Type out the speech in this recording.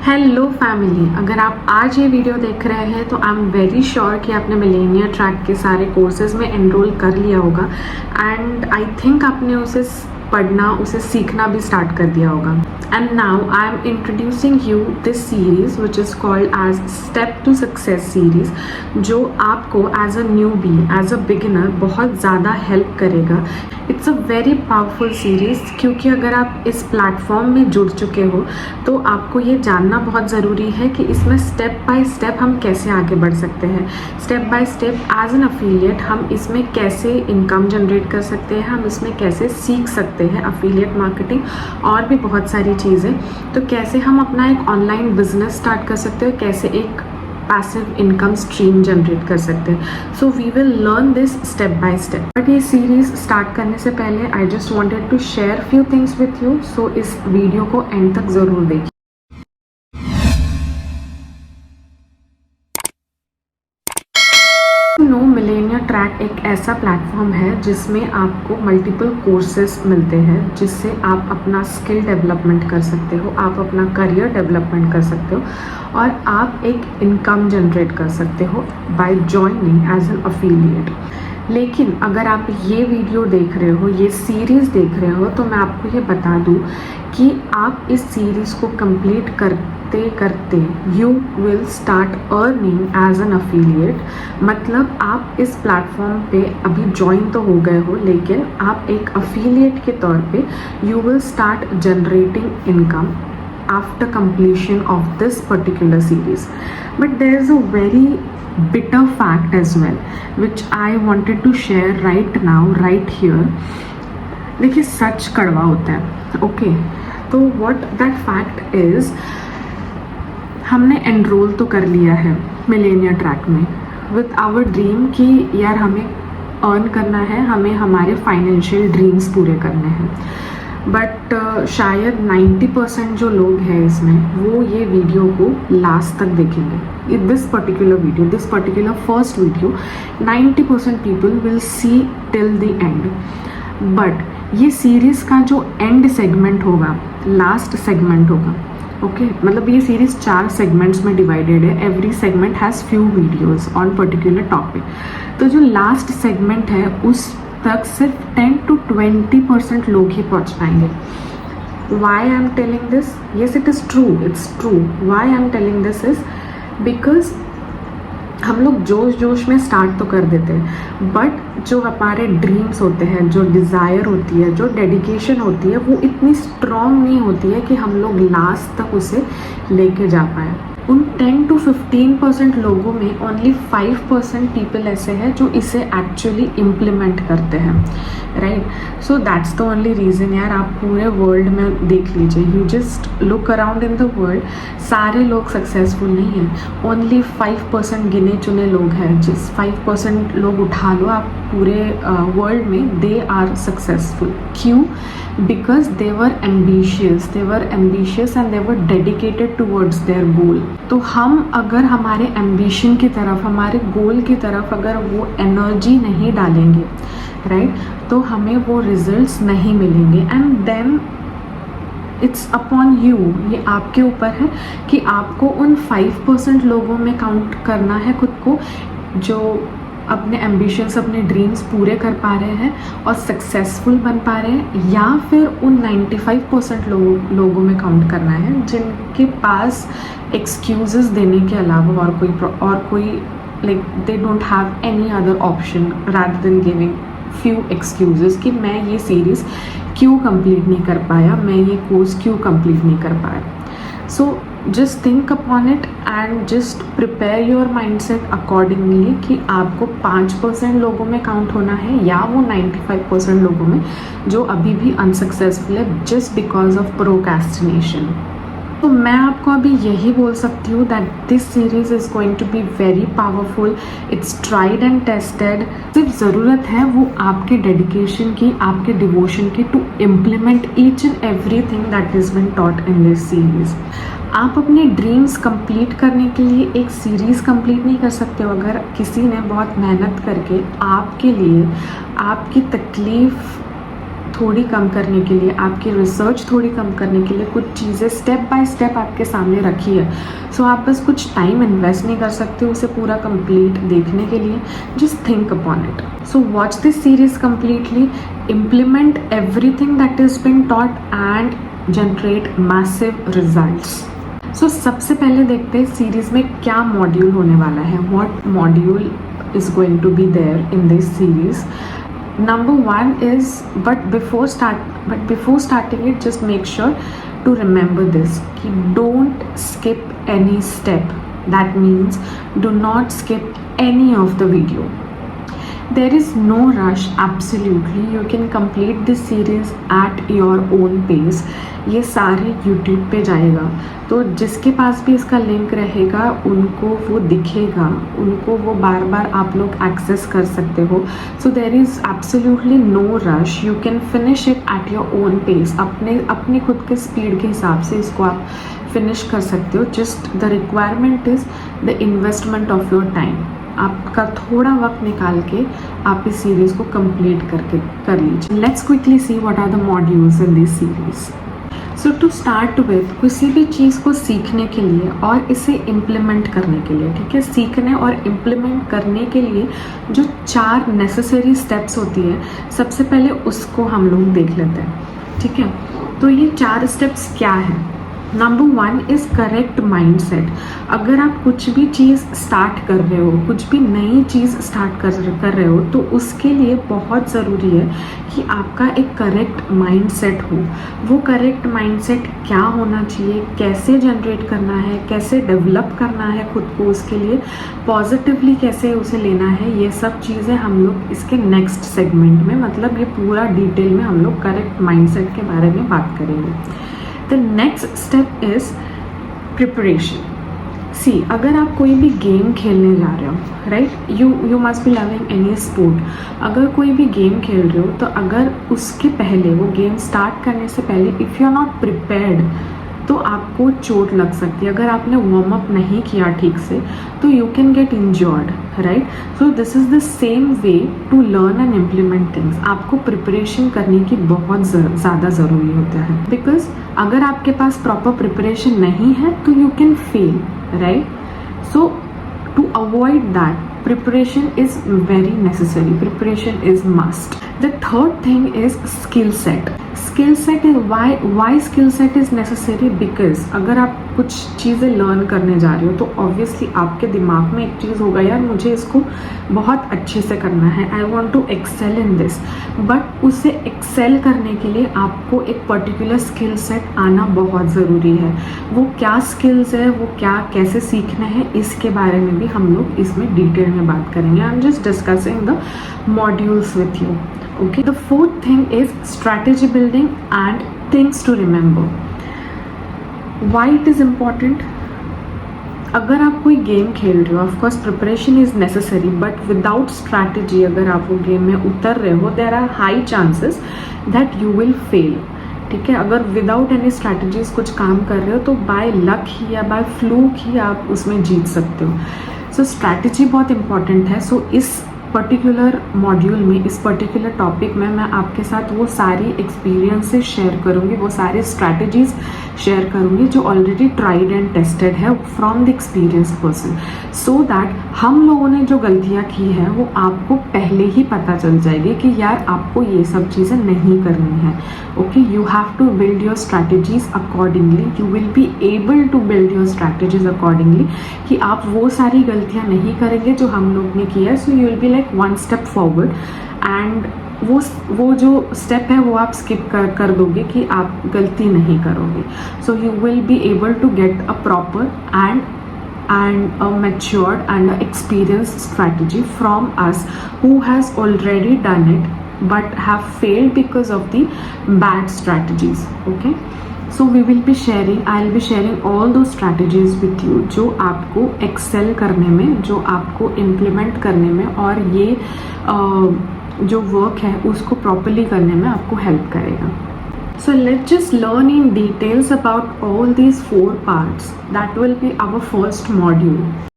Hello family, अगर आप आज ये वीडियो देख रहे हैं तो आई एम वेरी श्योर कि आपने मिलेनिया ट्रैक के सारे कोर्सेज में एनरोल कर लिया होगा एंड आई थिंक आपने उसे पढ़ना, उसे सीखना भी स्टार्ट कर दिया होगा. And now I am introducing you this series which is called as step to success series, जो आपको as a newbie, as a beginner बहुत ज़्यादा हेल्प करेगा. It's a very powerful series क्योंकि अगर आप इस प्लेटफॉर्म में जुड़ चुके हो तो आपको ये जानना बहुत ज़रूरी है कि इसमें स्टेप बाय स्टेप हम कैसे आगे बढ़ सकते हैं. Step by step as an affiliate हम इसमें कैसे इनकम जनरेट कर सकते हैं, हम इसमें कैसे सीख सकते हैं अफिलिएट मार्केटिंग और भी बहुत सारी चीज़ें. तो कैसे हम अपना एक ऑनलाइन बिजनेस स्टार्ट कर सकते हैं, कैसे एक पैसिव इनकम स्ट्रीम जनरेट कर सकते हैं. So we will learn this step by step. But ये सीरीज स्टार्ट करने से पहले I just wanted to share few things with you. So इस वीडियो को एंड तक ज़रूर देखिए. नो, मिलेनिया ट्रैक एक ऐसा प्लेटफॉर्म है जिसमें आपको मल्टीपल कोर्सेज मिलते हैं जिससे आप अपना स्किल डेवलपमेंट कर सकते हो, आप अपना करियर डेवलपमेंट कर सकते हो और आप एक इनकम जनरेट कर सकते हो by joining as an affiliate. लेकिन अगर आप ये वीडियो देख रहे हो, ये सीरीज़ देख रहे हो, तो मैं आपको ये बता दूँ कि आप इस सीरीज़ को कंप्लीट करते करते you will start earning as an affiliate. मतलब आप इस प्लेटफॉर्म पे अभी ज्वाइन तो हो गए हो, लेकिन आप एक अफिलिएट के तौर पे you will start generating income after completion of this particular series. But there is a very bitter fact as well which I wanted to share right now, right here. देखिए, सच कड़वा होता है. ओके, तो what that fact is, हमने enrol तो कर लिया है मिलेनिया ट्रैक में विथ आवर ड्रीम कि यार हमें अर्न करना है, हमें हमारे फाइनेंशियल ड्रीम्स पूरे करने हैं. बट शायद 90% जो लोग हैं इसमें वो ये वीडियो को लास्ट तक देखेंगे. This particular first video 90% people will see till the end. But ये सीरीज़ का जो एंड सेगमेंट होगा, लास्ट सेगमेंट होगा, ओके मतलब ये सीरीज़ 4 सेगमेंट्स में डिवाइडेड है. Every segment has few videos on particular topic. तो जो लास्ट सेगमेंट है उस तक सिर्फ 10 to 20% लोग ही पहुंच पाएंगे. Why I am telling this? Yes, it is true, it's true. Why I am telling this is because हम लोग जोश में स्टार्ट तो कर देते हैं, बट जो हमारे ड्रीम्स होते हैं, जो डिज़ायर होती है, जो डेडिकेशन होती है, वो इतनी स्ट्रॉन्ग नहीं होती है कि हम लोग लास्ट तक उसे लेके जा पाए. उन 10 to 15% लोगों में ओनली 5% पीपल ऐसे हैं जो इसे एक्चुअली इम्प्लीमेंट करते हैं, right. So that's the only reason. यार आप पूरे वर्ल्ड में देख लीजिए, you just look around in the world, सारे लोग सक्सेसफुल नहीं हैं. ओनली 5% गिने चुने लोग हैं. जिस 5% लोग उठा लो आप पूरे वर्ल्ड में, दे आर सक्सेसफुल. क्यों? Because they were ambitious and they were dedicated towards their गोल. तो हम अगर हमारे एम्बिशन की तरफ, हमारे गोल की तरफ अगर वो एनर्जी नहीं डालेंगे, राइट, तो हमें वो रिजल्ट्स नहीं मिलेंगे. And then it's upon you, ये आपके ऊपर है कि आपको उन 5% लोगों में काउंट करना है खुद को जो अपने एम्बिशंस, अपने ड्रीम्स पूरे कर पा रहे हैं और सक्सेसफुल बन पा रहे हैं, या फिर उन 95% लोगों में काउंट करना है जिनके पास एक्सक्यूजेस देने के अलावा और कोई like they don't have any other option rather than giving few excuses कि मैं ये सीरीज़ क्यों कंप्लीट नहीं कर पाया, मैं ये कोर्स क्यों कंप्लीट नहीं कर पाया. सो just think upon it and just prepare your mindset accordingly कि आपको 5% लोगों में काउंट होना है या वो 95% लोगों में जो अभी भी अनसक्सेसफुल है just because of procrastination. तो मैं आपको अभी यही बोल सकती हूँ that this series is going to be very powerful. It's tried and tested. सिर्फ ज़रूरत है वो आपके डेडिकेशन की, आपके डिवोशन की to implement each and every thing that is been taught in this series. आप अपने ड्रीम्स कंप्लीट करने के लिए एक सीरीज़ कंप्लीट नहीं कर सकते हो अगर किसी ने बहुत मेहनत करके आपके लिए, आपकी तकलीफ़ थोड़ी कम करने के लिए, आपकी रिसर्च थोड़ी कम करने के लिए कुछ चीज़ें स्टेप बाय स्टेप आपके सामने रखी है. सो आप बस कुछ टाइम इन्वेस्ट नहीं कर सकते उसे पूरा कंप्लीट देखने के लिए. Just think upon it. So watch this series completely, implement everything that is been taught and generate massive results. So सबसे पहले देखते हैं सीरीज़ में क्या मॉड्यूल होने वाला है. What module is going to be there in this series. Number one is, but before starting it, just make sure to remember this, ki don't skip any step. That means do not skip any of the video. There is no rush. Absolutely, you can complete this series at your own pace. ये सारे YouTube पे जाएगा, तो जिसके पास भी इसका link रहेगा उनको वो दिखेगा, उनको वो बार बार आप लोग एक्सेस कर सकते हो. So there is absolutely no rush. You can finish it at your own pace. अपने खुद के स्पीड के हिसाब से इसको आप फिनिश कर सकते हो. Just the requirement is the investment of your time. आपका थोड़ा वक्त निकाल के आप इस सीरीज़ को कंप्लीट कर लीजिए. Let's quickly see what are the modules in this series. So to start with, किसी भी चीज़ को सीखने के लिए और इसे इम्प्लीमेंट करने के लिए, ठीक है, सीखने और इम्प्लीमेंट करने के लिए जो 4 नेसेसरी स्टेप्स होती है, सबसे पहले उसको हम लोग देख लेते हैं. ठीक है, तो ये 4 स्टेप्स क्या है. Number 1 is correct mindset. अगर आप कुछ भी चीज़ स्टार्ट कर रहे हो, कुछ भी नई चीज़ स्टार्ट कर रहे हो, तो उसके लिए बहुत ज़रूरी है कि आपका एक करेक्ट माइंडसेट हो. वो करेक्ट माइंडसेट क्या होना चाहिए, कैसे जनरेट करना है, कैसे डेवलप करना है खुद को, उसके लिए पॉजिटिवली कैसे उसे लेना है, ये सब चीज़ें हम लोग इसके नेक्स्ट सेगमेंट में, मतलब ये पूरा डिटेल में हम लोग करेक्ट माइंडसेट के बारे में बात करेंगे. The next step is preparation. See, अगर आप कोई भी गेम खेलने जा रहे हो, right, you must be loving any sport. अगर कोई भी गेम खेल रहे हो, तो अगर उसके पहले, वो गेम स्टार्ट करने से पहले, if you are not prepared, तो आपको चोट लग सकती है. अगर आपने वार्म अप नहीं किया ठीक से, तो you can get injured, right. So this is the same way to learn and implement things. आपको प्रिपरेशन करने की बहुत ज़्यादा ज़रूरी होता है, बिकॉज अगर आपके पास प्रॉपर प्रिपरेशन नहीं है तो you can fail, right. So to avoid that, preparation is very necessary. Preparation is must. The third thing is skill set. Skill set is why skill set is necessary, because अगर आप कुछ चीज़ें learn करने जा रहे हो, तो obviously आपके दिमाग में एक चीज़ होगा, यार मुझे इसको बहुत अच्छे से करना है, I want to excel in this. But उसे एक्सेल करने के लिए आपको एक पर्टिकुलर स्किल सेट आना बहुत ज़रूरी है. वो क्या स्किल्स है, वो क्या कैसे सीखना है, इसके बारे में भी हम लोग इसमें डिटेल में बात करेंगे. I am just discussing the modules with you. Okay, the fourth thing is strategy building and things to remember. Why it is important. अगर आप कोई गेम खेल रहे हो, of course preparation is necessary, but without strategy अगर आप वो game में उतर रहे हो, there are high chances that you will fail. ठीक है, अगर विदाउट एनी स्ट्रैटेजीज कुछ काम कर रहे हो, तो बाय लक ही या बाय फ्लूक ही आप उसमें जीत सकते हो. सो स्ट्रैटेजी बहुत इंपॉर्टेंट है. सो इस पर्टिकुलर मॉड्यूल में, इस पर्टिकुलर टॉपिक में मैं आपके साथ वो सारी एक्सपीरियंसेस शेयर करूँगी, वो सारी स्ट्रैटेजीज शेयर करूँगी जो ऑलरेडी ट्राइड एंड टेस्टेड है from the experienced person, so that हम लोगों ने जो गलतियाँ की है वो आपको पहले ही पता चल जाएगी कि यार आपको ये सब चीज़ें नहीं करनी है. Okay, you have to build your strategies accordingly. You will be able to build your strategies accordingly कि आप वो सारी गलतियाँ नहीं करेंगे जो हम लोग ने की है. सो you will be like one step forward, and वो जो स्टेप है वो आप स्किप कर दोगे कि आप गलती नहीं करोगे. So you will be able to get a proper and a matured and a experienced strategy from us who has already done it but have failed because of the bad strategies. Okay, so I'll be sharing all those strategies with you जो आपको excel करने में, जो आपको implement करने में, और ये जो वर्क है उसको प्रॉपरली करने में आपको हेल्प करेगा. So let's just learn in details about all these 4 parts. That will be our first module.